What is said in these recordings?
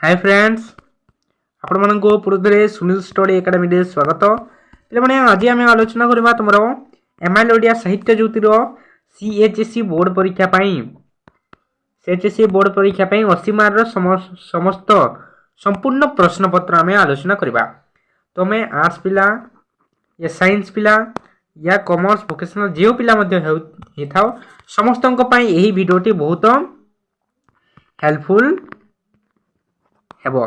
Hi friends आपण मानक पूर्व सुनील स्टडी एकेडमी रे स्वागत पे आज आम आलोचना करवा तुम एमआईएल ओडिया साहित्य ज्योतिर सीएचएससी बोर्ड परीक्षा सीएचएससी बोर्ड परीक्षा 80 मार्क समस्त संपूर्ण प्रश्न पत्र आम आलोचना करवा। तो मैं आर्ट्स पिला या साइंस पिला या कॉमर्स वोकेशनल जो पिला था समस्त यही भिडियोटी बहुत हेल्पफुल हेबो।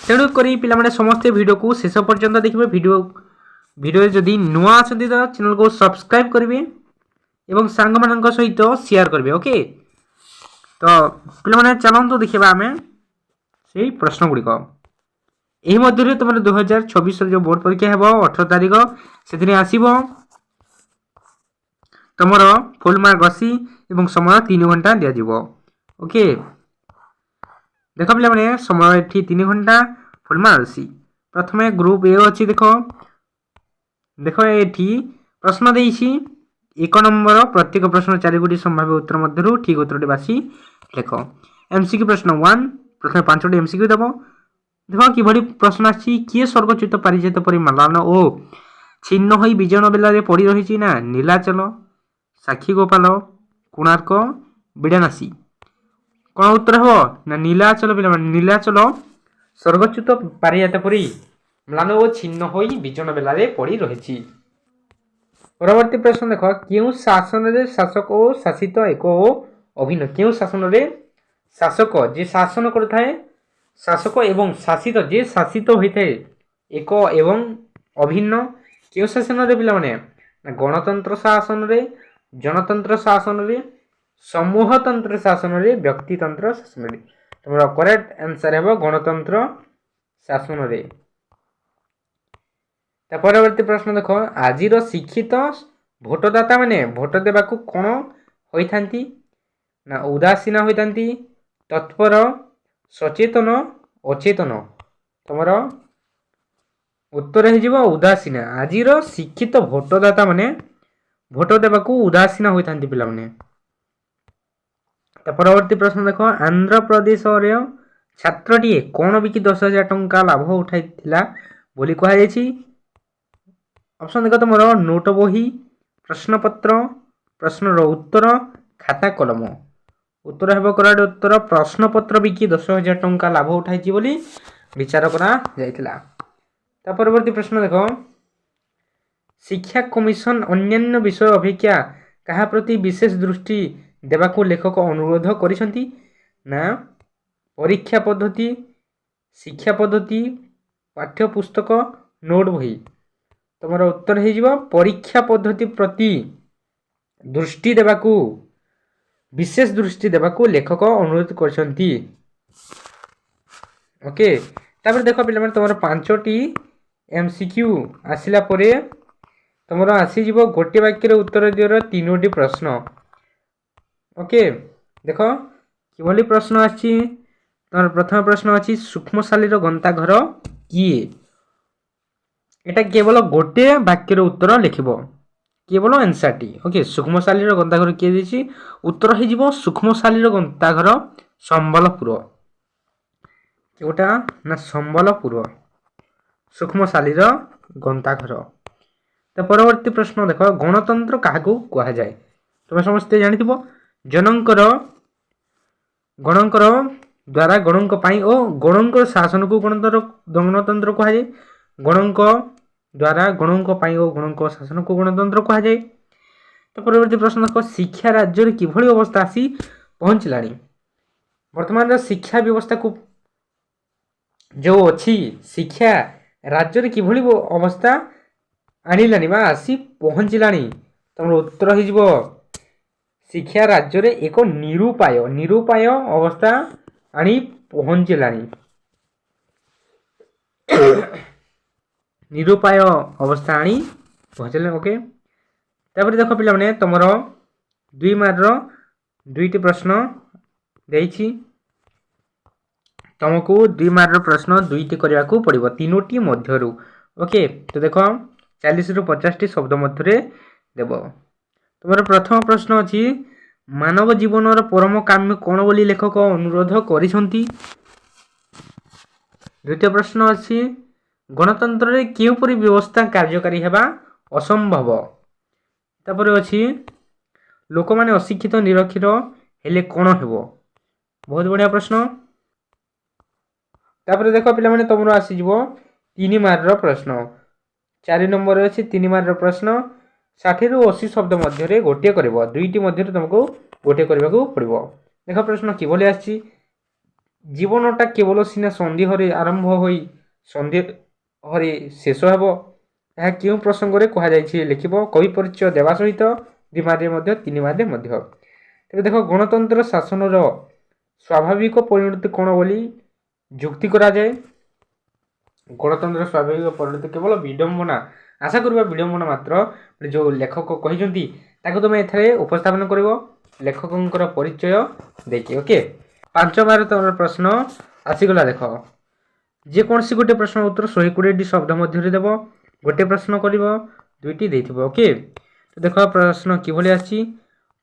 तेणुक पे समस्ते वीडियो को शेष पर्यंत देखिए। वीडियो जदि नुआ आछंती तो चैनल को सब्सक्राइब करेंगे और सांग मान सहित शेयर करेंगे। ओके तो पे चलते देखा आम से प्रश्न गुड़िक यही मध्य तुम 2024 जो बोर्ड परीक्षा है 18 तारिख से आसब तुम फुल मार्क 80 और समय 3 घंटा दिज्व। ओके देख पे समय ये 3 घंटा फुल मार्क 80। प्रथम ग्रुप ए अच्छी देख देख ये प्रश्न देसी 1 नंबर प्रत्येक प्रश्न 4 गोटी संभाव्य उत्तर मध्य ठीक उत्तर बासी लेख। एमसीक्यू प्रश्न 1 प्रथम 5टी एमसीक्यू देव देख कि प्रश्न आसी किए स्वर्गच्युत पारिजात परी मलान ओ छिन्न हो विजन बेल पड़ रही ना नीलाचल साक्षी गोपाल कोणार्क बिड़ानासी कौन उत्तर हे ना नीलाचल पे नीलाचल स्वर्गच्युत पारिजात परी म्लान ओ छिन्न हो विजन बेल पड़ रही। परवर्ती प्रश्न देख क्यों शासन रे शासक और शासित एक अभिन्न क्यों शासन रे शासक जे शासन करता है शासक एवं शासित जे शासित होता है एक एवं अभिन्न क्यों शासन रे पिला माने गणतंत्र शासन रे जनतंत्र शासन रे समूहतंत्र शासन रे व्यक्तितंत्र शासन रे तुम करेक्ट आंसर है गणतंत्र शासन रे। परवर्ती प्रश्न देख आज शिक्षित भोटदाता माने भोट देवा कौन होइथांती ना उदासीन होइथांती तत्पर सचेतन अचेतन तुम उत्तर हो उदासीन। आज शिक्षित भोटदाता माने भोट देवा उदासीन होइथांती पिला माने। परवर्ती प्रश्न देख आंध्र प्रदेश छात्रटीए कौन बिकी 10,000 टंका लाभ उठाई बोली कहुई। ऑप्शन देख तुम नोट बही प्रश्नपत्र प्रश्नर उत्तर खाता कलम उत्तर है करेक्ट उत्तर प्रश्नपत्र बिकी 10,000 टंका लाभ उठाई बोली विचार करा जायतिला। परवर्ती प्रश्न देख शिक्षा कमिशन अन्यान्य विषय अपेक्षा कहा प्रति विशेष दृष्टि देवाको लेखक अनुरोध करिसंती ना परीक्षा पद्धति शिक्षा पद्धति पाठ्यपुस्तक नोट बही तुम उत्तर हो परीक्षा पद्धति प्रति दृष्टि देवाको विशेष दृष्टि देवाको लेखक अनुरोध करिसंती। ओके तापर देख पे तुम 5टी एमसीक्यू आसिला परे तुम आसीजिव गोटे वाक्य उत्तर दियर 3टी प्रश्न। ओके देख कि प्रश्न आछि तुम प्रथम प्रश्न अच्छी सूक्ष्मशाली गंता घर किए एटा केवल गोटे वाक्यर उत्तर लिखब केवल आंसर टी। ओके सूक्ष्मशाली गंता घर किए देछि उत्तर हो सूक्ष्मशाली गंता घर संबलपुर केउटा ना संबलपुर सूक्ष्मशाली गंता घर। तो परवर्ती प्रश्न देख गणतंत्र क्या कह जाए तुम समस्ते जानिथिबो जनकर गणकर द्वारा गणक ओ गणक शासन को गणतंत्र कह जाए गणक द्वारा गणक और गणक शासन को गणतंत्र कह जाए। तो परवर्ती प्रश्न देख शिक्षा राज्य रे किभली अवस्था आसी पहुँचलानी वर्तमान शिक्षा व्यवस्था को जो अच्छी शिक्षा राज्य रे किभली अवस्था आनिलानी बा आसी पहुँचलानी तुम उत्तर हो शिक्षा राज्य रे एक निरूपाय अवस्था आनी पहुँचलानी निरूपाय अवस्था आनी पहुँचल। ओके तापर देख पे तुम 2 मार्क 2टी प्रश्न देछि तुमको 2 मार्क प्रश्न 2टी करने को पड़ो 3टी मध्यरु। ओके तो देख 40 रु 50 शब्द मध्य देव। तुम प्रथम प्रश्न अच्छी मानव जीवन परम काम्य कौन बोली लेखक अनुरोध करिसंती द्वितीय प्रश्न अच्छी गणतंत्र रे केउपरि व्यवस्था कार्यकारी हेबा असंभव। तापर अच्छी लोक माने अशिक्षित निरक्षर हेले कौन हेबो। बहुत बढ़िया प्रश्न। तापर देख पिला माने तुमरो आसी जिवो 3 मार्क प्रश्न 4 नंबर अच्छी 3 मार्क प्रश्न 60 रु 80 शब्द मध्य रे गोटे करबो दुईटी मध्य रे तुमको गोटे करबाकू पड़िबो। देख प्रश्न किभली आसी जीवनटा केवल सिना संधि हरे आरंभ होई संधि हरे शेष हेबो। यह क्यों प्रसंग रे कहा जायछि लिखिबो कवि परिचय देवा सहित 2 मार्क मध्य 3 मार्क मध्य। तेबे देखो गणतंत्र शासन रो स्वाभाविक परिणति कोन बोली जुक्ति करा जाए। गणतंत्र स्वाभाविक परिणति केवल विडंबना आशा करबा विडंबना मात्र जो लेखक कहिजंती ताको तुम एथरे उपस्थापन करबो लेखकंकर परिचय देखि। ओके 5 मार्क तमर प्रश्न आसी गला। देखो जे कोनसी गोटे प्रश्न उत्तर 120 शब्द मध्य रे देबो गोटे प्रश्न करबो दुईटी देथिबो। ओके तो देखो प्रश्न किभली आसी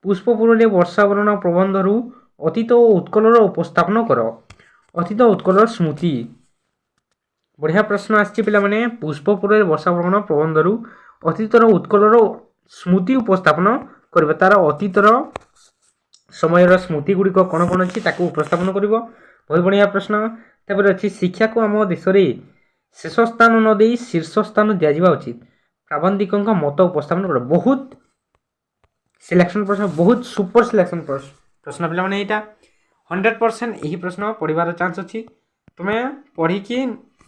पुष्पपुर रे वर्षा वर्णन प्रबंध रु अतीत और उत्कल रो उपस्थापन करो। अतीत उत्कल स्मृति बढ़िया प्रश्न आछि पिला माने पुष्पपुर रे वर्षा वर्णन प्रबंध रु अतीत और उत्कल रो स्मृति उपस्थापन करबो तार अतीत रो समय रो स्मृति गुडी को कोन कोन अछि ताकू उपस्थापन करबो। बहुत बढ़िया प्रश्न। तापर अछि शिक्षा को हम देश रे शेष स्थान न देई शीर्ष स्थान दिया जिबा उचित प्राबंधिकों का मत उपस्थापन करो। बहुत सिलेक्शन प्रश्न बहुत सुपर सिलेक्शन प्रश्न पिला माने एटा 100% यही प्रश्न पढ़िबार चांस अछि तुम्हें पढ़ी कि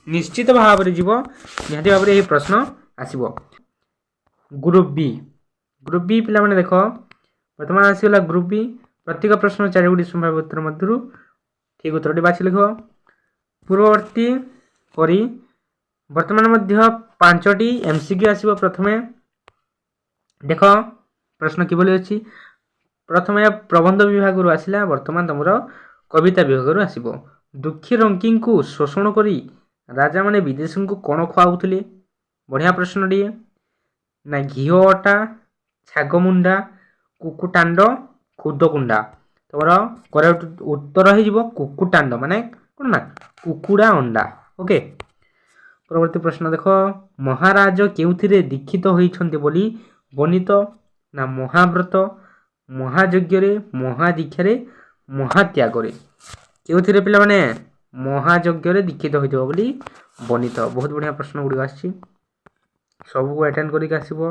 निश्चित भाव रे जीवो निहाती भाव रे यही प्रश्न आसीबो। ग्रुप बी पिला माने देखो वर्तमान आसीला ग्रुप बी प्रत्येक प्रश्न 4 गुडी संभाव्य उत्तर मध्यरु ठीक उत्तरटी बाछि लिखो। पूर्ववर्ती परि वर्तमान मध्य 5टी एमसीक्यू आसीबो। प्रथमे देखो प्रश्न किबोली अछि प्रथमे प्रबंध विभाग रु आसिला वर्तमान तमरो कविता विभाग रु आसीबो। दुखी रंकिंग को शोषण करी राजा माने विदेशी को कोन खुआउतले। बढ़िया प्रश्न डी ना घिओ अटा छागमुंडा कुकुटांड खुदकुंडा तमरो करेक्ट उत्तर हे जिवो कुकुटांड माने कोन ना कुकुडा अंडा। ओके परवर्ती प्रश्न देखो महाराज केउथिरे दीक्षित होइछन्ते बोली बनित ना महाव्रत महायज्ञ रे महादीक्षा रे महात्याग रे केउथिरे पिला माने महायज्ञ रे दीक्षित होइतो बोली बनित। बहुत बढ़िया प्रश्न गुडी आछि सब को अटेंड करिक आसीबो।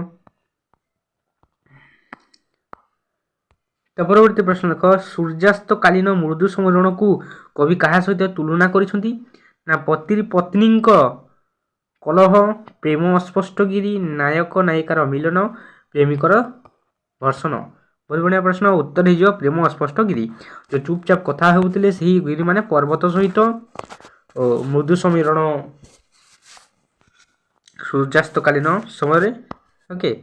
परवर्ती प्रश्न देखो सूर्यास्त कालीन मृदु समरण को कवि कहा सहित तुलना करिसंती ना पति पत्नी कलह प्रेम अस्पष्टगिरी नायक नायिकार मिलन प्रेमिकर भर्षण। बहुत बढ़िया प्रश्न उत्तर हो प्रेम अस्पष्टगिरी जो चुपचाप कथा होउतले सही गिरी माने पर्वत सहित मृदु समीरण सूर्यास्त कालीन समय। ओके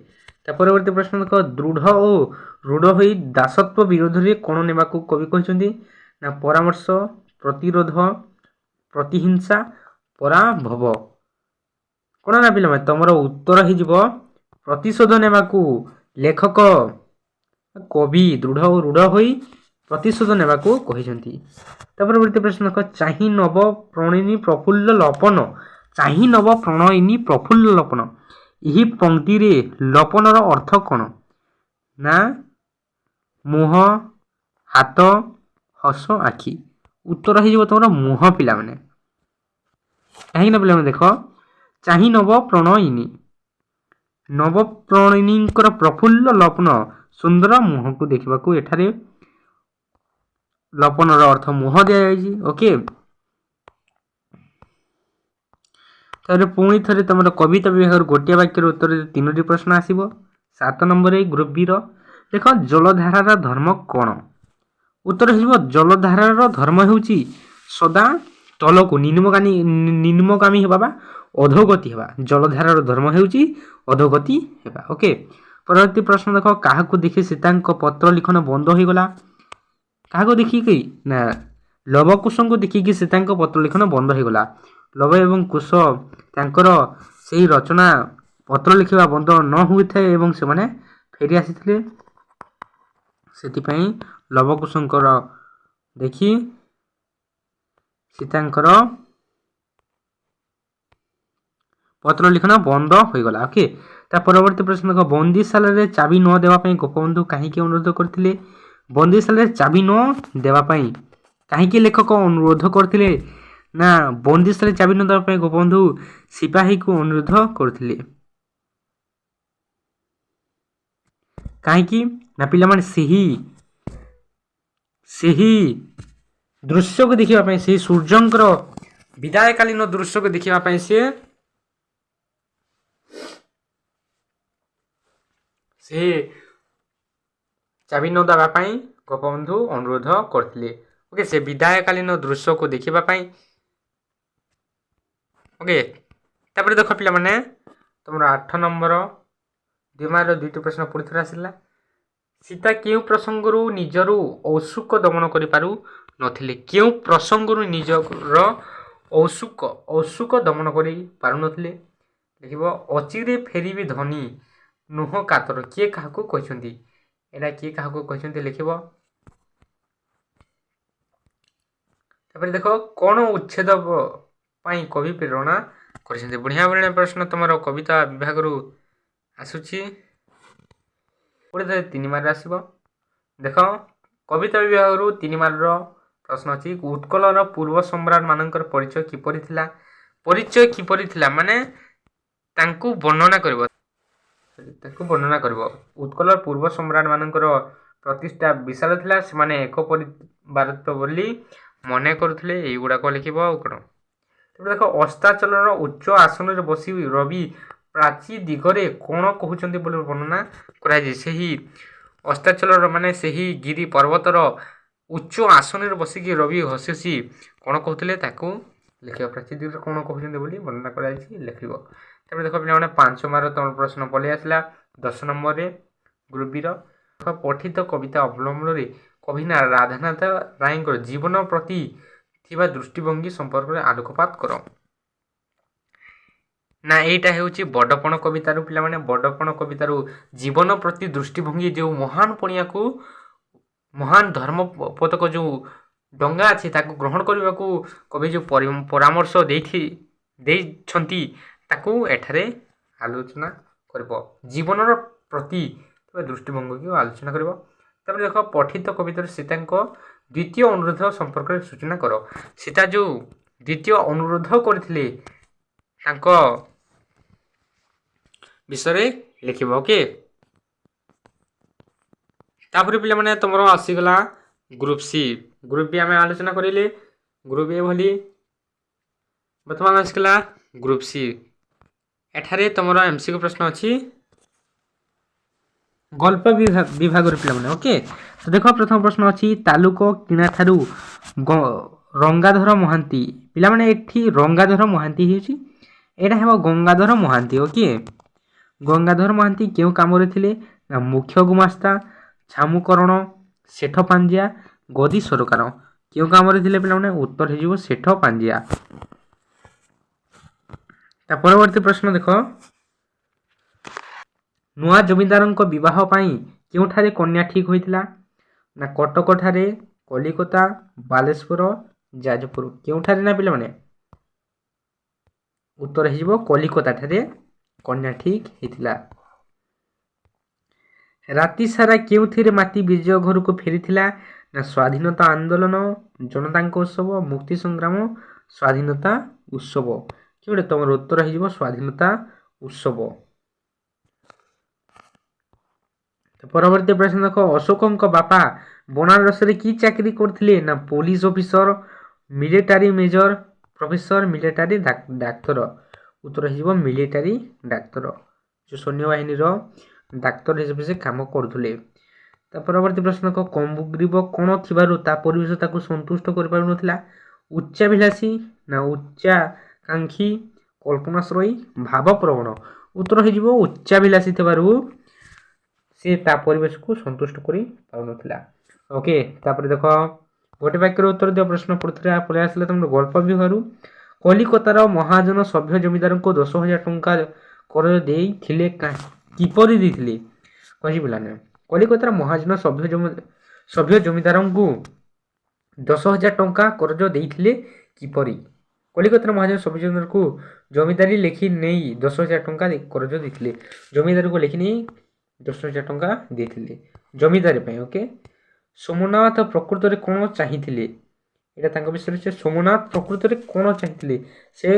परवर्ती प्रश्न देखो दृढ़ और रूढ़ होई दासत्व विरोध रे कोन नेबा को कवि कहिसंती ना परामर्श प्रतिरोध प्रतिहिंसा पराभव। कोन ना पिला तमरो उत्तर हे जिवो प्रतिशोध नेबा को लेखक कवि दृढ़ और रूढ़ होई प्रतिशोध नेबा को कहिसंती। परवर्ती प्रश्न देखो चाहि नव प्रणयिनी प्रफुल्ल लपन चाहि नव प्रणयिनी प्रफुल्ल लपन यही पंक्ति रे लपन रो अर्थ कोन ना मुह हाथ हस आखि। उत्तर हे जिवो तमरो मुह पिला माने काहे ना पिला माने देखो चाहि नव प्रणयिनी नव प्रणयिनींकर प्रफुल्ल लपन सुंदर मुह को देखिबा को एठारे लपन रो अर्थ मुह दिया जायछि। ओके तारे पुणी थरे तमरो कविता विभाग गोटिया वाक्य रो उत्तर 3टी प्रश्न आसीबो। 7 नंबर ए ग्रुप बी रो देखो जलधारार धर्म कोन। उत्तर हेबो जलधारार धर्म हेउची सदा तलको निम्नगामी हेबा बा अधोगति हेबा जलधारार धर्म हेउची अधोगति हेबा। ओके परवर्ती प्रश्न देखो काहाकू देखि सीतांक पत्र लिखन बंद होई गला। काहाकू देखि कि ना लवकुश को देखि कि सीतांक पत्र लिखन बंद होई गला। लव एवं कुश तांकर सेही रचना पत्र लिखिबा बंद न हुई थाए एवं से माने फेरी आसीथिले सेति पई लवकुशंकर देखि सीतांकर ପତ୍ର ଲିଖନ ବନ୍ଦ ହୋଇଗଲା। ଓକେ, ତା ପରବର୍ତ୍ତୀ ପ୍ରଶ୍ନ ଦେଖ, ବନ୍ଦିଶାଳାରେ ଚାବି ନ ଦେବା ପାଇଁ ଗୋପବନ୍ଧୁ କାହିଁକି ଅନୁରୋଧ କରିଥିଲେ? ବନ୍ଦିଶାଳାରେ ଚାବି ନ ଦେବା ପାଇଁ କାହିଁକି ଲେଖକ ଅନୁରୋଧ କରିଥିଲେ? ନା ବନ୍ଦିଶାଳାରେ ଚାବି ନ ଦେବା ପାଇଁ ଗୋପବନ୍ଧୁ ସିପାହୀକୁ ଅନୁରୋଧ କରୁଥିଲେ। କାହିଁକି? ନା ପିଲାମାନେ ସେହି ଦୃଶ୍ୟକୁ ଦେଖିବା ପାଇଁ, ସେହି ସୂର୍ଯ୍ୟଙ୍କର ବିଦାୟକାଳୀନ ଦୃଶ୍ୟକୁ ଦେଖିବା ପାଇଁ ସେ ଚାବି ନ ଦେବା ପାଇଁ ଗୋପବନ୍ଧୁ ଅନୁରୋଧ କରିଥିଲେ। ଓକେ, ସେ ବିଦାୟକାଳୀନ ଦୃଶ୍ୟକୁ ଦେଖିବା ପାଇଁ। ଓକେ, ତାପରେ ଦେଖ ପିଲାମାନେ, ତୁମର 8 ନମ୍ବର 2 ମାର୍କର 2ଟି ପ୍ରଶ୍ନ ପୁଣି ଥରେ ଆସିଲା। ସୀତା କେଉଁ ପ୍ରସଙ୍ଗରୁ ନିଜରୁ ଔସୁକ ଦମନ କରିପାରୁ ନଥିଲେ? କେଉଁ ପ୍ରସଙ୍ଗରୁ ନିଜର ଔସୁକ ଦମନ କରି ପାରୁନଥିଲେ? ଦେଖିବ, ଅଚିରେ ଫେରିବି ଧନୀ ନୁହଁ କାତର, କିଏ କାହାକୁ କହିଛନ୍ତି? ଏଇଟା କିଏ କାହାକୁ କହିଛନ୍ତି ଲେଖିବ। ତାପରେ ଦେଖ, କ'ଣ ଉଚ୍ଛେଦ ପାଇଁ କବି ପ୍ରେରଣା କରିଛନ୍ତି? ବଢ଼ିଆ ବଢ଼ିଆ ପ୍ରଶ୍ନ ତୁମର କବିତା ବିଭାଗରୁ ଆସୁଛି। 3 ମାର୍କ ଆସିବ। ଦେଖ, କବିତା ବିଭାଗରୁ 3 ମାର୍କର ପ୍ରଶ୍ନ ଅଛି। ଉତ୍କଳର ପୂର୍ବ ସମ୍ରାଟ ମାନଙ୍କର ପରିଚୟ କିପରି ଥିଲା? ପରିଚୟ କିପରି ଥିଲା ମାନେ ତାଙ୍କୁ ବର୍ଣ୍ଣନା କରିବ। ଉତ୍କଳର ପୂର୍ବ ସମ୍ରାଟ ମାନଙ୍କର ପ୍ରତିଷ୍ଠା ବିଶାଳ ଥିଲା, ସେମାନେ ଏକ ପରିବାରତ୍ୱ ବୋଲି ମନେ କରୁଥିଲେ। ଏଇଗୁଡ଼ାକ ଲେଖିବ। ଆଉ କ'ଣ? ତେବେ ଦେଖ, ଅସ୍ତାଚଳର ଉଚ୍ଚ ଆସନରେ ବସି ରବି ପ୍ରାଚୀ ଦିଗରେ କ'ଣ କହୁଛନ୍ତି ବୋଲି ବର୍ଣ୍ଣନା କରାଯାଇଛି। ସେହି ଅସ୍ତାଚଳର ମାନେ ସେହି ଗିରି ପର୍ବତର ଉଚ୍ଚ ଆସନରେ ବସିକି ରବି ହସି ହସି କ'ଣ କହୁଥିଲେ ତାକୁ ଲେଖିବ। ପ୍ରାଚୀ ଦିଗରେ କ'ଣ କହୁଛନ୍ତି ବୋଲି ବର୍ଣ୍ଣନା କରାଯାଇଛି, ଲେଖିବ। ତାପରେ ଦେଖ ପିଲାମାନେ, 5 ମାର୍କ ତମର ପ୍ରଶ୍ନ ପଳେଇ ଆସିଲା 10 ନମ୍ବରରେ ଗ୍ରୁପ୍ ବିର। ପଠିତ କବିତା ଅବଲମ୍ବନରେ କବି ରାଧାନାଥ ରାୟଙ୍କର ଜୀବନ ପ୍ରତି ଥିବା ଦୃଷ୍ଟିଭଙ୍ଗୀ ସମ୍ପର୍କରେ ଆଲୋକପାତ କର। ନା ଏଇଟା ହେଉଛି ବଡ଼ପଣ କବିତାରୁ ପିଲାମାନେ, ବଡ଼ପଣ କବିତାରୁ ଜୀବନ ପ୍ରତି ଦୃଷ୍ଟିଭଙ୍ଗୀ, ଯେଉଁ ମହାନ ପଣିଆକୁ, ମହାନ ଧର୍ମ ପୋତକ ଯେଉଁ ଡଙ୍ଗା ଅଛି ତାକୁ ଗ୍ରହଣ କରିବାକୁ କବି ଯେଉଁ ପରାମର୍ଶ ଦେଇଛନ୍ତି ତାକୁ ଏଠାରେ ଆଲୋଚନା କରିବ। ଜୀବନର ପ୍ରତି ଥିବା ଦୃଷ୍ଟିଭଙ୍ଗୀକୁ ଆଲୋଚନା କରିବ। ତାପରେ ଦେଖ, ପଠିତ କବିତାରୁ ସୀତାଙ୍କ ଦ୍ୱିତୀୟ ଅନୁରୋଧ ସମ୍ପର୍କରେ ସୂଚନା କର। ସୀତା ଯେଉଁ ଦ୍ୱିତୀୟ ଅନୁରୋଧ କରିଥିଲେ ତାଙ୍କ ବିଷୟରେ ଲେଖିବ। ଓକେ, ତାପରେ ପିଲାମାନେ ତୁମର ଆସିଗଲା ଗ୍ରୁପ୍ ସି। ଗ୍ରୁପ୍ ବି ଆମେ ଆଲୋଚନା କରିଲେ। ଗ୍ରୁପ୍ ଏ ଭଳି ବର୍ତ୍ତମାନ ଆସିଗଲା ଗ୍ରୁପ୍ ସି। ଏଠାରେ ତୁମର MCQ ପ୍ରଶ୍ନ ଅଛି ଗଳ୍ପ ବିଭାଗର ପିଲାମାନେ। ଓକେ, ତ ଦେଖ, ପ୍ରଥମ ପ୍ରଶ୍ନ ଅଛି, ତାଲୁକ କିଣା ଠାରୁ ରଙ୍ଗାଧର ମହାନ୍ତି। ପିଲାମାନେ ଏଠି ରଙ୍ଗାଧର ମହାନ୍ତି ହେଉଛି, ଏଇଟା ହେବ ଗଙ୍ଗାଧର ମହାନ୍ତି। ଓକେ, ଗଙ୍ଗାଧର ମହାନ୍ତି କେଉଁ କାମରେ ଥିଲେ? ନା ମୁଖ୍ୟ ଗୁମାସ୍ତା, ଛାମୁକରଣ, ସେଠ ପାଞ୍ଜିଆ, ଗଦି ସରକାର। କେଉଁ କାମରେ ଥିଲେ ପିଲାମାନେ? ଉତ୍ତର ହେଇଯିବ ସେଠ ପାଞ୍ଜିଆ। ତା ପରବର୍ତ୍ତୀ ପ୍ରଶ୍ନ ଦେଖ, ନୂଆ ଜମିଦାରଙ୍କ ବିବାହ ପାଇଁ କେଉଁଠାରେ କନ୍ୟା ଠିକ୍ ହୋଇଥିଲା? ନା କଟକ ଠାରେ, କଲିକତା, ବାଲେଶ୍ୱର, ଯାଜପୁର। କେଉଁଠାରେ ନା ପିଲାମାନେ? ଉତ୍ତର ହେଇଯିବ କଲିକତା ଠାରେ କନ୍ୟା ଠିକ୍ ହେଇଥିଲା। ରାତି ସାରା କେଉଁଥିରେ ମାତି ବିଜୟ ଘରକୁ ଫେରିଥିଲା? ନା ସ୍ୱାଧୀନତା ଆନ୍ଦୋଳନ, ଜନତାଙ୍କ ଉତ୍ସବ, ମୁକ୍ତି ସଂଗ୍ରାମ, ସ୍ୱାଧୀନତା ଉତ୍ସବ। କେଉଁଟା ତମର ଉତ୍ତର ହେଇଯିବ ସ୍ୱାଧୀନତା ଉତ୍ସବ। ପରବର୍ତ୍ତୀ ପ୍ରଶ୍ନ ଦେଖ, ଅଶୋକଙ୍କ ବାପା ବନାରସରେ କି ଚାକିରି କରୁଥିଲେ? ନା police officer, military major, professor, military ଡାକ୍ତର। ଉତ୍ତର ହେଇଯିବ ମିଲିଟାରୀ ଡାକ୍ତର, ଯେଉଁ ସୈନ୍ୟବାହିନୀର ଡାକ୍ତର ହିସାବରେ ସେ କାମ କରୁଥିଲେ। ତା ପରବର୍ତ୍ତୀ ପ୍ରଶ୍ନ ଦେଖ, କମ୍ବୁଗ୍ରୀବ କ'ଣ ଥିବାରୁ ତା ପରିବେଶ ତାକୁ ସନ୍ତୁଷ୍ଟ କରିପାରୁନଥିଲା? ଉଚ୍ଚାଭିଳାଷୀ, ନା ଉଚ୍ଚାକାଂକ୍ଷୀ, କଳ୍ପନାଶ୍ରୟୀ, ଭାବପ୍ରବଣ। ଉତ୍ତର ହେଇଯିବ ଉଚ୍ଚାଭିଳାଷୀ ଥିବାରୁ ସେ ତା ପରିବେଶକୁ ସନ୍ତୁଷ୍ଟ କରିପାରୁନଥିଲା। ଓକେ, ତାପରେ ଦେଖ, ଗୋଟେ ବାକ୍ୟର ଉତ୍ତର ଦିଅ ପ୍ରଶ୍ନ ପଳେଇ ଆସିଲା ତମର ଗଳ୍ପ ବିଭାଗରୁ। କଲିକତାର ମହାଜନ ସଭ୍ୟ ଜମିଦାରଙ୍କୁ 10,000 ଟଙ୍କା କରଜ ଦେଇଥିଲେ, କିପରି ଦେଇଥିଲେ? କହିଛି ପିଲାମାନେ, କଲିକତାର ମହାଜନ ସଭ୍ୟ ଜମିଦାରଙ୍କୁ 10,000 ଟଙ୍କା କରଜ ଦେଇଥିଲେ କିପରି? କଲିକତାର ମହାଜନ ସବୀଚନ୍ଦ୍ରଙ୍କୁ ଜମିଦାରୀ ଲେଖି ନେଇ 10,000 ଟଙ୍କା କରଜ ଦେଇଥିଲେ। ଜମିଦାରକୁ ଲେଖି ନେଇ 10,000 ଟଙ୍କା ଦେଇଥିଲେ ଜମିଦାରୀ ପାଇଁ। ଓକେ, ସୋମନାଥ ପ୍ରକୃତରେ କ'ଣ ଚାହିଁଥିଲେ? ଏଇଟା ତାଙ୍କ ବିଷୟରେ ଅଛି। ସୋମନାଥ ପ୍ରକୃତରେ କ'ଣ ଚାହିଁଥିଲେ? ସେ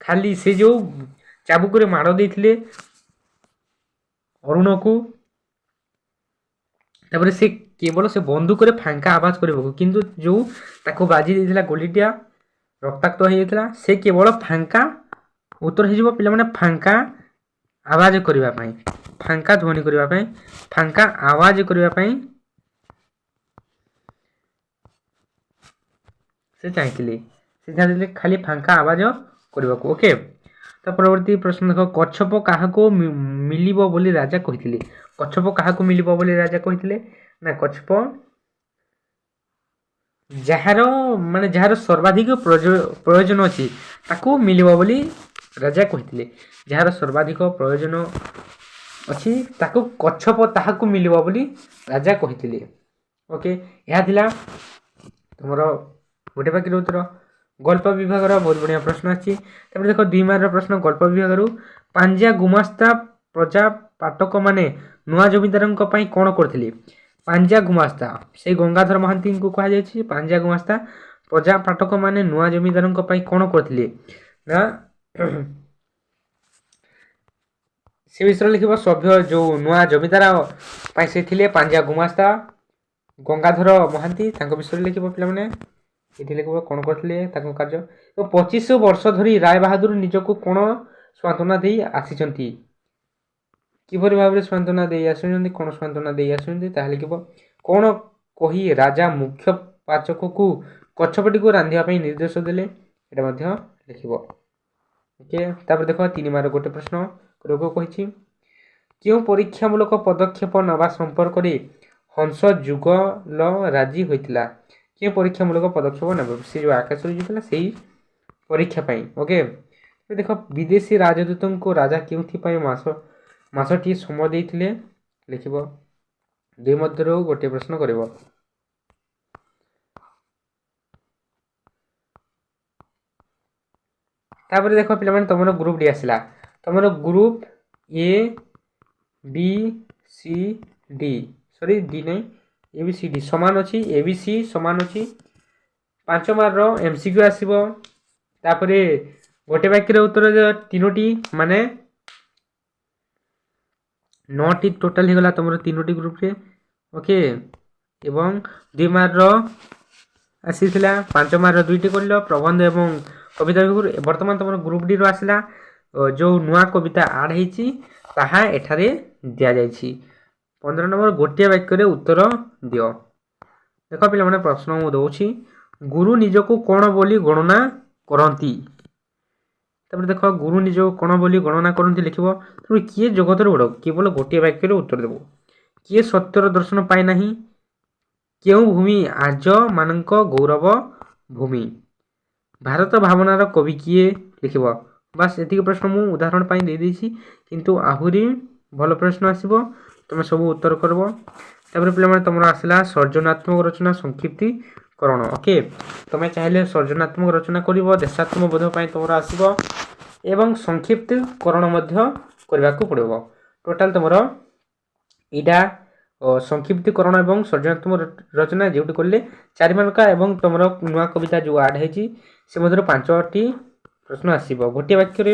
ଖାଲି ସେ ଯେଉଁ ଚାବୁକରେ ମାଡ଼ ଦେଇଥିଲେ ଅରୁଣକୁ, ତାପରେ ସେ କେବଳ ସେ ବନ୍ଧୁକରେ ଫାଙ୍କା ଆବାଜ କରିବାକୁ, କିନ୍ତୁ ଯେଉଁ ତାକୁ ବାଜି ଦେଇଥିଲା ଗୋଲିଟିଆ ରକ୍ତାକ୍ତ ହେଇଯାଇଥିଲା, ସେ କେବଳ ଫାଙ୍କା ଉତ୍ତର ହେଇଯିବ ପିଲାମାନେ ଫାଙ୍କା ଆବାଜ କରିବା ପାଇଁ, ଫାଙ୍କା ଧ୍ୱନି କରିବା ପାଇଁ, ଫାଙ୍କା ଆବାଜ କରିବା ପାଇଁ ସେ ଚାହିଁଥିଲେ। ସେ ଚାହିଁଥିଲେ ଖାଲି ଫାଙ୍କା ଆବାଜ କରିବାକୁ। ଓକେ, ତ ପରବର୍ତ୍ତୀ ପ୍ରଶ୍ନ ଦେଖ, କଚ୍ଛପ କାହାକୁ ମିଳିବ ବୋଲି ରାଜା କହିଥିଲେ? କଚ୍ଛପ କାହାକୁ ମିଳିବ ବୋଲି ରାଜା କହିଥିଲେ? ନା କଚ୍ଛପ ଯାହାର ସର୍ବାଧିକ ପ୍ରୟୋଜନ ଅଛି ତାକୁ ମିଳିବ ବୋଲି ରାଜା କହିଥିଲେ। ଯାହାର ସର୍ବାଧିକ ପ୍ରୟୋଜନ ଅଛି ତାକୁ କଚ୍ଛପ ତାହାକୁ ମିଳିବ ବୋଲି ରାଜା କହିଥିଲେ। ଓକେ, ଏହା ଥିଲା ତୁମର ଗୋଟେ ବାକ୍ୟର ଉତ୍ତର। ଗଳ୍ପ ବିଭାଗର ବହୁତ ବଢ଼ିଆ ପ୍ରଶ୍ନ ଆସିଛି। ତାପରେ ଦେଖ 2 ମାର୍କର ପ୍ରଶ୍ନ ଗଳ୍ପ ବିଭାଗରୁ। ପାଞ୍ଜା ଗୁମାସ୍ତା ପ୍ରଜା ପାଟକମାନେ ନୂଆ ଜମିଦାରଙ୍କ ପାଇଁ କ'ଣ କରିଥିଲେ? ପାଞ୍ଜା ଗୁମାସ୍ତା ସେଇ ଗଙ୍ଗାଧର ମହାନ୍ତିଙ୍କୁ କୁହାଯାଇଛି। ପାଞ୍ଜା ଗୁମାସ୍ତା ପ୍ରଜା ପାଟକମାନେ ନୂଆ ଜମିଦାରଙ୍କ ପାଇଁ କ'ଣ କରିଥିଲେ? ନା ସେ ବିଷୟରେ ଲେଖିବ। ସଭ୍ୟ ଯେଉଁ ନୂଆ ଜମିଦାର ପାଇଁ ସେ ଥିଲେ ପାଞ୍ଜା ଗୁମାସ୍ତା ଗଙ୍ଗାଧର ମହାନ୍ତି, ତାଙ୍କ ବିଷୟରେ ଲେଖିବ ପିଲାମାନେ। ଏଠି ଲେଖିବ କ'ଣ କରିଥିଲେ ତାଙ୍କ କାର୍ଯ୍ୟ। 25 ବର୍ଷ ଧରି ରାୟ ବାହାଦୁର ନିଜକୁ କ'ଣ ସାନ୍ତ୍ୱନା ଦେଇ ଆସିଛନ୍ତି? କିପରି ଭାବରେ ସାନ୍ତ୍ୱନା ଦେଇ ଆସୁଛନ୍ତି, କ'ଣ ସାନ୍ତ୍ୱନା ଦେଇ ଆସୁଛନ୍ତି ତାହା ଲେଖିବ। କ'ଣ କହି ରାଜା ମୁଖ୍ୟ ପାଚକକୁ କଚ୍ଛପଟିକୁ ରାନ୍ଧିବା ପାଇଁ ନିର୍ଦ୍ଦେଶ ଦେଲେ? ଏଇଟା ମଧ୍ୟ ଲେଖିବ। ଓକେ, ତାପରେ ଦେଖ 3 ମାର୍କ ଗୋଟେ ପ୍ରଶ୍ନ କରିବାକୁ କହିଛି। କେଉଁ ପରୀକ୍ଷାମୂଳକ ପଦକ୍ଷେପ ନେବା ସମ୍ପର୍କରେ ହଂସ ଯୁଗଳ ରାଜି ହୋଇଥିଲା? କେଉଁ ପରୀକ୍ଷାମୂଳକ ପଦକ୍ଷେପ ନେବ? ସେ ଯେଉଁ ଆକାଶରୁ ଯିଉଥିଲା ସେଇ ପରୀକ୍ଷା ପାଇଁ। ଓକେ, ଦେଖ ବିଦେଶୀ ରାଜଦୂତଙ୍କୁ ରାଜା କେଉଁଥିପାଇଁ ମାସଟିଏ ସମୟ ଦେଇଥିଲେ? ଲେଖିବ। 2 ମଧ୍ୟରୁ ଗୋଟିଏ ପ୍ରଶ୍ନ କରିବ। ତାପରେ ଦେଖ ପିଲାମାନେ ତୁମର ଗ୍ରୁପ ଡି ଆସିଲା। ତୁମର group A B C D sorry D ନାହିଁ ଏ ବି ସି ଡି ସମାନ ଅଛି। ଏ ବି ସି ସମାନ ଅଛି। 5 ମାର୍କର MCQ ଆସିବ। ତାପରେ ଗୋଟେ ବାକ୍ୟର ଉତ୍ତର 3ଟି, ମାନେ 9ଟି ଟୋଟାଲ ହେଇଗଲା ତୁମର 3ଟି ଗ୍ରୁପରେ। ଓକେ, ଏବଂ 2 ମାର୍କର ଆସିଥିଲା। 5 ମାର୍କର 2ଟି କରିଲ ପ୍ରବନ୍ଧ ଏବଂ କବିତା ବିଭାଗରୁ। ବର୍ତ୍ତମାନ ତୁମର ଗ୍ରୁପ ଡିର ଆସିଲା। ଯେଉଁ ନୂଆ କବିତା ଆଡ଼ ହେଇଛି ତାହା ଏଠାରେ ଦିଆଯାଇଛି। 15 ନମ୍ବର ଗୋଟିଏ ବାକ୍ୟରେ ଉତ୍ତର ଦିଅ। ଦେଖ ପିଲାମାନେ ପ୍ରଶ୍ନ ମୁଁ ଦେଉଛି। ଗୁରୁ ନିଜକୁ କ'ଣ ବୋଲି ଗଣନା କରନ୍ତି? ତାପରେ ଦେଖ ଗୁରୁ ନିଜକୁ କ'ଣ ବୋଲି ଗଣନା କରନ୍ତି ଲେଖିବ। ତାପରେ କିଏ ଜଗତର ବଡ଼? କେବଳ ଗୋଟିଏ ବାକ୍ୟରେ ଉତ୍ତର ଦେବ। କିଏ ସତ୍ୟର ଦର୍ଶନ ପାଏ ନାହିଁ? କେଉଁ ଭୂମି ଆର୍ଯ୍ୟମାନଙ୍କ ଗୌରବ ଭୂମି? ଭାରତ ଭାବନାର କବି କିଏ? ଲେଖିବ। ବାସ୍ ଏତିକି ପ୍ରଶ୍ନ ମୁଁ ଉଦାହରଣ ପାଇଁ ଦେଇଦେଇଛି, କିନ୍ତୁ ଆହୁରି ଭଲ ପ୍ରଶ୍ନ ଆସିବ, ତୁମେ ସବୁ ଉତ୍ତର କରିବ। ତାପରେ ପିଲାମାନେ ତୁମର ଆସିଲା ସର୍ଜନାତ୍ମକ ରଚନା ସଂକ୍ଷିପ୍ତୀକରଣ। ଓକେ, ତୁମେ ଚାହିଁଲେ ସର୍ଜନାତ୍ମକ ରଚନା କରିବ, ଦେଶାତ୍ମବୋଧ ପାଇଁ ତୁମର ଆସିବ ଏବଂ ସଂକ୍ଷିପ୍ତୀକରଣ ମଧ୍ୟ କରିବାକୁ ପଡ଼ିବ। ଟୋଟାଲ ତୁମର ଏଇଟା ସଂକ୍ଷିପ୍ତୀକରଣ ଏବଂ ସର୍ଜନାତ୍ମକ ରଚନା ଯେଉଁଠି କଲେ 4 ମାର୍କ ଏବଂ ତୁମର ନୂଆ କବିତା ଯେଉଁ ଆଡ଼ ହେଇଛି ସେ ମଧ୍ୟରୁ 5ଟି ପ୍ରଶ୍ନ ଆସିବ। ଗୋଟିଏ ବାକ୍ୟରେ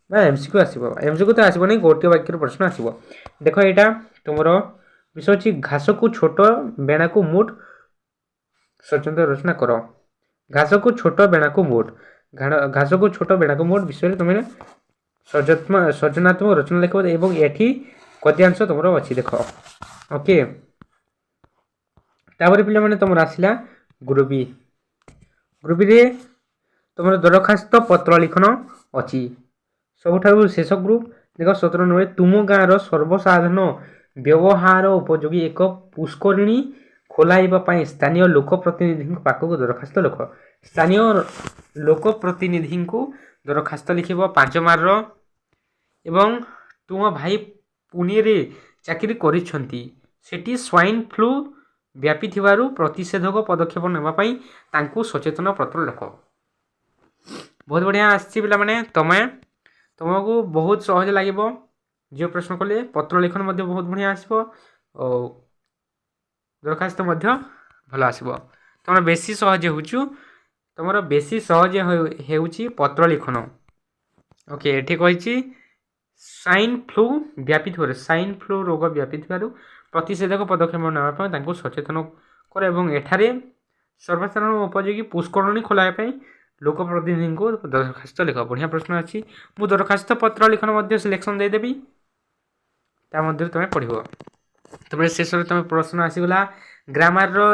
ବା MCQ ଆସିବ। MCQ ତ ଆସିବ ନାହିଁ, ଗୋଟିଏ ବାକ୍ୟର ପ୍ରଶ୍ନ ଆସିବ। ଦେଖ ଏଇଟା ତୁମର ବିଷୟ ଅଛି ଘାସକୁ ଛୋଟ ବେଣାକୁ ମୁଠ ସ୍ୱତନ୍ତ୍ର ରଚନା କର। ଘାସକୁ ଛୋଟ ବେଣାକୁ ମୁଠ, ଘାସକୁ ଛୋଟ ବେଣାକୁ ମୁଠ ବିଷୟରେ ତୁମେ ସର୍ଜନାତ୍ମକ ରଚନା ଲେଖିବ ଏବଂ ଏଠି ଗଦ୍ୟାଂଶ ତୁମର ଅଛି ଦେଖ। ଓକେ, ତାପରେ ପିଲାମାନେ ତୁମର ଆସିଲା ଗ୍ରୁପ ବି। ଗ୍ରୁପ ବିରେ ତୁମର ଦରଖାସ୍ତ ପତ୍ର ଲିଖନ ଅଛି। ସବୁଠାରୁ ଶେଷ ଗ୍ରୁପ ଦେଖ 17 ନମ୍ବର। ତୁମ ଗାଁର ସର୍ବସାଧାରଣ ବ୍ୟବହାର ଉପଯୋଗୀ ଏକ ପୁଷ୍କରିଣୀ ଖୋଲାଇବା ପାଇଁ ସ୍ଥାନୀୟ ଲୋକପ୍ରତିନିଧିଙ୍କ ପାଖକୁ ଦରଖାସ୍ତ ଲେଖ। ସ୍ଥାନୀୟ ଲୋକପ୍ରତିନିଧିଙ୍କୁ ଦରଖାସ୍ତ ଲେଖିବ 5 ମାର୍କର। ଏବଂ ତୁମ ଭାଇ ପୁନେରେ ଚାକିରି କରିଛନ୍ତି, ସେଠି ସ୍ୱାଇନ୍ ଫ୍ଲୁ ବ୍ୟାପିଥିବାରୁ ପ୍ରତିଷେଧକ ପଦକ୍ଷେପ ନେବା ପାଇଁ ତାଙ୍କୁ ସଚେତନ ପତ୍ର ଲେଖ। बहुत बढ़िया आसी पे तुमको बहुत सहज लगे जो प्रश्न कले पत्र लिखन बहुत बढ़िया आसो दरखास्त भल आसो तुम बेसी सहज हो तुम बेसी सहज हो पत्र लिखन ओके ये कही स्वाइन फ्लू व्यापी स्वाइन फ्लू रोग व्यापी प्रतिषेधक पदक्षेप नापी सचेतन कर एठारे सर्वसाधारण उपयोगी पुष्करणी खोलने लोक प्रतिनिधि को दरखास्त लिख बढ़िया प्रश्न अच्छी मु दरखास्त पत्र लिखन सिलेक्शन देदेवी तुम पढ़ तुम शेष तुम प्रश्न आसीगला ग्रामर रो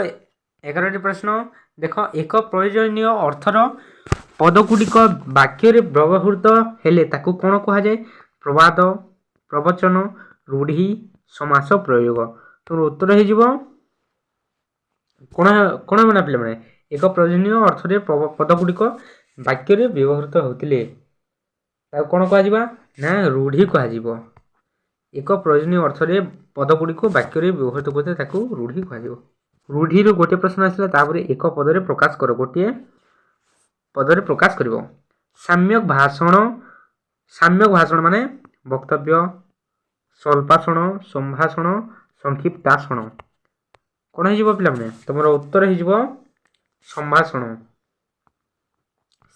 11टी प्रश्न देख एक प्रयोजनीय अर्थर पदगुड़िक वाक्य व्यवहृत हेले ताकू कौन कहुए प्रवाद प्रवचन रूढ़ी समास प्रयोग तुम उत्तर हो कौन बना पे एक प्रयोजनीय अर्थ पदगुड़िक वाक्य व्यवहृत होते कौन कह रूढ़ी कह एक प्रयोजनीय अर्थ पदगुड़िक वाक्य व्यवहृत करते रूढ़ी कह रूढ़ी गोटे प्रश्न आसला एक पदरे प्रकाश कर गोटे पदरे प्रकाश कर साम्यक भाषण माने वक्तव्य स्वल्पाषण संभाषण संक्षिप्ताषण कौन हो पे तुम उत्तर हो संभाषण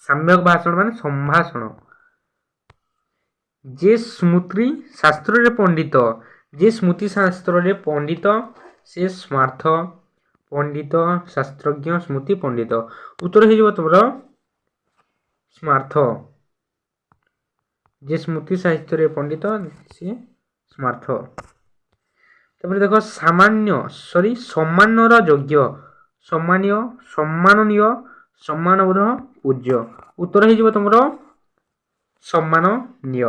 साम्यक भाषण माने संभाषण जे स्मृति शास्त्र रे पंडित जे स्मृति शास्त्र रे पंडित से स्मार्थ पंडित शास्त्रज्ञ स्मृति पंडित उत्तर हो तुम स्मार्थ जे स्मृति साहित्य रे पंडित सी स्मार्थ तब देख सामान्य सम्मानर योग्य सम्मानीय सम्माननीय सम्मानबोध पूज्य उत्तर हो तुम सम्माननीय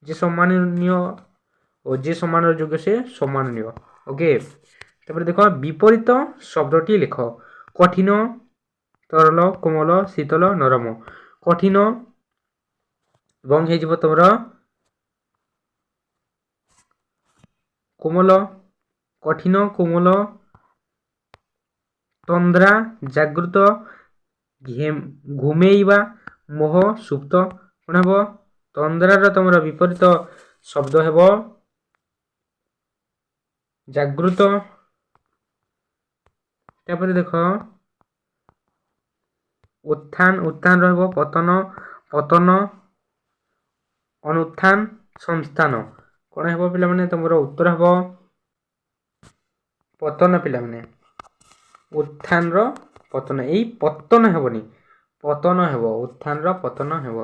जे सम्माननीय और जे सम्मान योग्य से सम्माननीय ओके तब देख विपरीत शब्दटी लिख कठिन तरल कोमल शीतल नरम कठिन तुम कोमल कठिन कोमल तंद्रा जागृत घुमेइबा मोह सुप्त कौन हम तंद्रार तुम विपरीत शब्द हेब जागृत तापर देख उत्थान उत्थान रहिबो पतन पतन अनुत्थान संस्थान कौन हेब पे तुम उत्तर हेब पतन पे उत्थान पतन यही पतन हेबनी पतन हेब उत्थान पतन हेब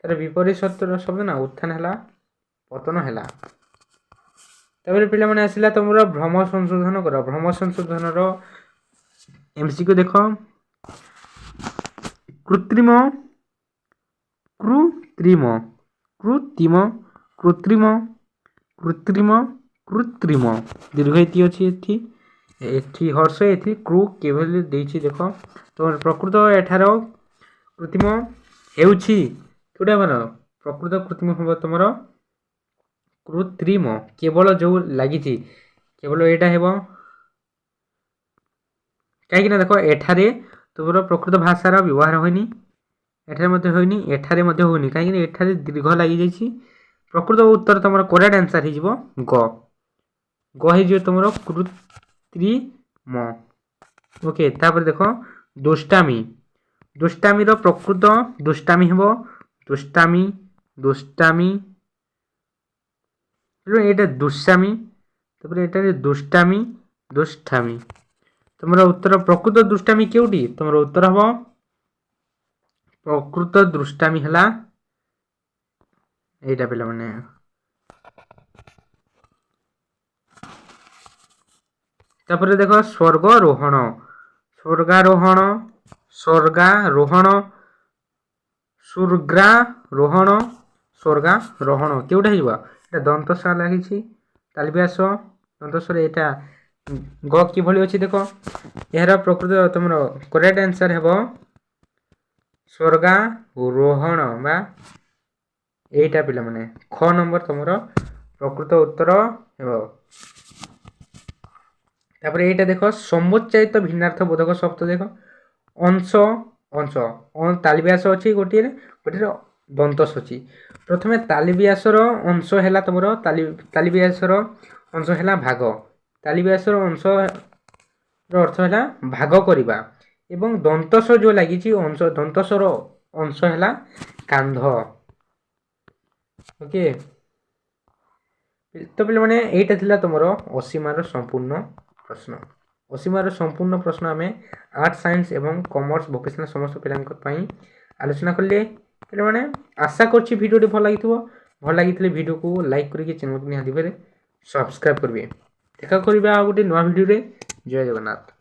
तार विपरीत शब्द ना उत्थान है पतन है पे आसला तुम भ्रम संशोधन कर भ्रम संशोधन एमसीक्यू देख कृत्रिम कृत्रिम कृत्रिम कृत्रिम कृत्रिम कृत्रिम दीर्घ अच्छी एठी हर्ष एठी क्रू केवल देछि देख तो प्रकृत एठार कृत्रिम हेउछि कोडा बन प्रकृत कृत्रिम हम तुम कृत्रिम केवल जो लगी केवल एटा हेब कहीं देख एठारे तुम प्रकृत भाषार व्यवहार होनी एठारे मध्य होनी एठारे मध्य होनी कहीं एठारे दीर्घ लगी जाइछि प्रकृत उत्तर तुम करेक्ट आंसर हो ग हो तुम कृत्रिम ओके तापर देख दुष्टामी दुष्टामी प्रकृत दुष्टामी हेब दुष्टामी दुष्टामी एटा दुष्टामी तापर एटा दुष्टामी दुष्टामी तुम उत्तर प्रकृत दुष्टामी केउटी तुम उत्तर हम प्रकृत दुष्टामी है एटा पे मैंने तापर देख स्वर्गारोहण स्वर्गारोहण स्वर्गारोहण स्वर्गारोहण स्वर्गारोहण केउटा हो दंतस्वर लगी तालब्यास दंतस्वर एटा ग कि अच्छी देख यार प्रकृत तुम करेक्ट आंसर हेब स्वर्गारोहण बा एटा पे मैंने ख नंबर तुम प्रकृत उत्तर हेब तापर एटा देख समुच्चायित भिन्नार्थ बोधक शब्द देख अंश अंश तालिब्यास अच्छी गोटे गोटे दंतस अच्छी प्रथम तालिब्यासर अंश है तुम तालिब्यासर अंश है भाग तालिब्यासर अंश अर्थ है भाग करवा एवं दंतस जो लगी अंश दंतसर अंश है कांध ओके तो पे मैंने यहीटा थिला तुमर असीमार संपूर्ण प्रश्न असीमार संपूर्ण प्रश्न आम आर्ट साइंस एवं कॉमर्स वोकेशनल समस्त पिलांई आलोचना कले मैंने आशा करछि भिडियोटी भल लगी भल लगी भिडियो को लाइक करके चैनल को निहाती भावे सब्सक्राइब करेंगे देखा करवा गोटे नुआ भिडियो जय जगन्नाथ।